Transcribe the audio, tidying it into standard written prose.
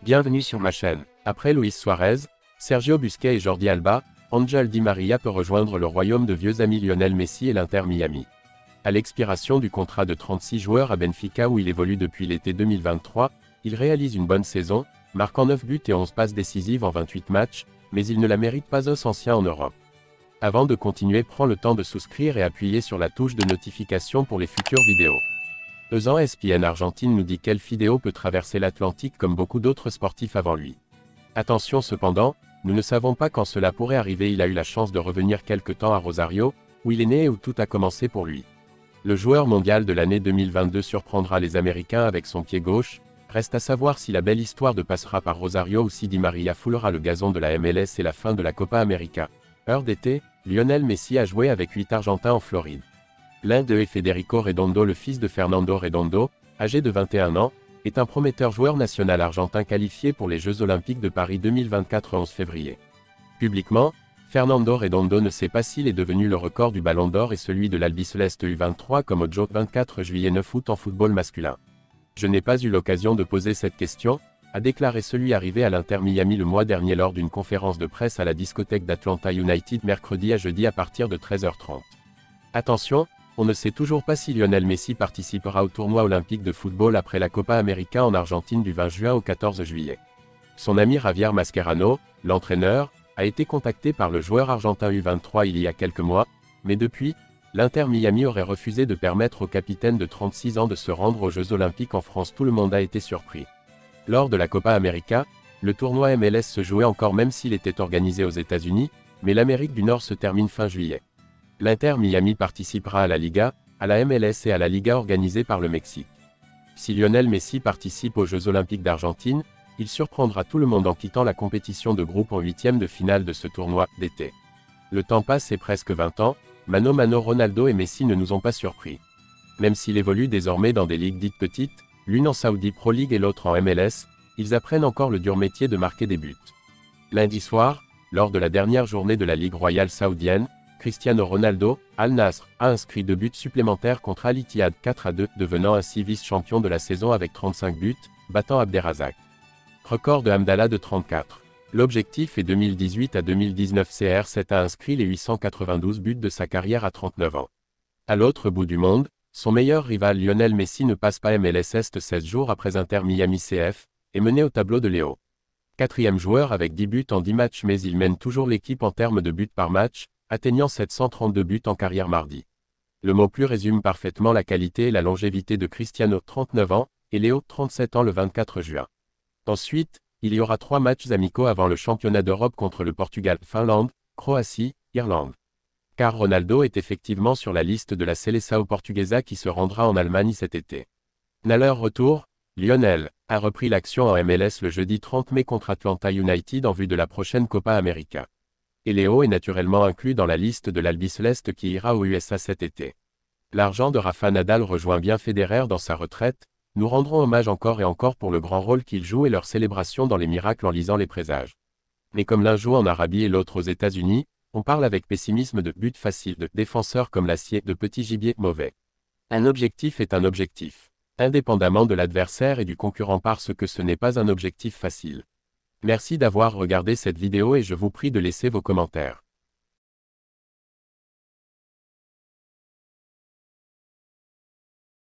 Bienvenue sur ma chaîne. Après Luis Suarez, Sergio Busquets et Jordi Alba, Ángel Di María peut rejoindre le royaume de vieux amis Lionel Messi et l'Inter Miami. À l'expiration du contrat de 36 joueurs à Benfica où il évolue depuis l'été 2023, il réalise une bonne saison, marquant 9 buts et 11 passes décisives en 28 matchs, mais il ne la mérite pas aux anciens en Europe. Avant de continuer, prends le temps de souscrire et appuyer sur la touche de notification pour les futures vidéos. Eusan ESPN Argentine nous dit qu'Elfideo peut traverser l'Atlantique comme beaucoup d'autres sportifs avant lui. Attention cependant, nous ne savons pas quand cela pourrait arriver. Il a eu la chance de revenir quelque temps à Rosario, où il est né et où tout a commencé pour lui. Le joueur mondial de l'année 2022 surprendra les Américains avec son pied gauche. Reste à savoir si la belle histoire de passera par Rosario ou si Di María foulera le gazon de la MLS et la fin de la Copa América. Heure d'été, Lionel Messi a joué avec 8 Argentins en Floride. L'un d'eux est Federico Redondo, le fils de Fernando Redondo, âgé de 21 ans, est un prometteur joueur national argentin qualifié pour les Jeux Olympiques de Paris 2024 11 février. Publiquement, Fernando Redondo ne sait pas s'il est devenu le record du Ballon d'Or et celui de l'Albiceleste U23 comme au Jeux 24 juillet 9 août en football masculin. Je n'ai pas eu l'occasion de poser cette question, a déclaré celui arrivé à l'Inter Miami le mois dernier lors d'une conférence de presse à la discothèque d'Atlanta United mercredi à jeudi à partir de 13h30. Attention, on ne sait toujours pas si Lionel Messi participera au tournoi olympique de football après la Copa América en Argentine du 20 juin au 14 juillet. Son ami Javier Mascherano, l'entraîneur, a été contacté par le joueur argentin U23 il y a quelques mois, mais depuis, l'Inter Miami aurait refusé de permettre au capitaine de 36 ans de se rendre aux Jeux Olympiques en France. Tout le monde a été surpris. Lors de la Copa América, le tournoi MLS se jouait encore même s'il était organisé aux États-Unis, mais l'Amérique du Nord se termine fin juillet. L'Inter Miami participera à la Liga, à la MLS et à la Liga organisée par le Mexique. Si Lionel Messi participe aux Jeux Olympiques d'Argentine, il surprendra tout le monde en quittant la compétition de groupe en huitième de finale de ce tournoi d'été. Le temps passe et presque 20 ans, Mano Ronaldo et Messi ne nous ont pas surpris. Même s'il évolue désormais dans des ligues dites petites, l'une en Saudi Pro League et l'autre en MLS, ils apprennent encore le dur métier de marquer des buts. Lundi soir, lors de la dernière journée de la Ligue royale saoudienne, Cristiano Ronaldo, Al Nassr, a inscrit 2 buts supplémentaires contre Al Ittihad 4-2, devenant ainsi vice-champion de la saison avec 35 buts, battant Abderrazak. Record de Hamdallah de 34. L'objectif est 2018 à 2019. CR7 a inscrit les 892 buts de sa carrière à 39 ans. À l'autre bout du monde, son meilleur rival Lionel Messi ne passe pas MLS Est 16 jours après Inter Miami CF, est mené au tableau de Léo. Quatrième joueur avec 10 buts en 10 matchs, mais il mène toujours l'équipe en termes de buts par match, atteignant 732 buts en carrière mardi. Le mot plus résume parfaitement la qualité et la longévité de Cristiano 39 ans, et Léo 37 ans le 24 juin. Ensuite, il y aura 3 matchs amicaux avant le championnat d'Europe contre le Portugal, Finlande, Croatie, Irlande. Car Ronaldo est effectivement sur la liste de la Seleção Portuguesa qui se rendra en Allemagne cet été. À leur retour, Lionel a repris l'action en MLS le jeudi 30 mai contre Atlanta United en vue de la prochaine Copa América. Et Léo est naturellement inclus dans la liste de l'Albiceleste qui ira aux USA cet été. L'argent de Rafa Nadal rejoint bien Federer dans sa retraite. Nous rendrons hommage encore et encore pour le grand rôle qu'il joue et leur célébration dans les miracles en lisant les présages. Mais comme l'un joue en Arabie et l'autre aux États-Unis, on parle avec pessimisme de buts faciles, de défenseurs comme l'acier, de petits gibiers mauvais. Un objectif est un objectif, indépendamment de l'adversaire et du concurrent, parce que ce n'est pas un objectif facile. Merci d'avoir regardé cette vidéo et je vous prie de laisser vos commentaires.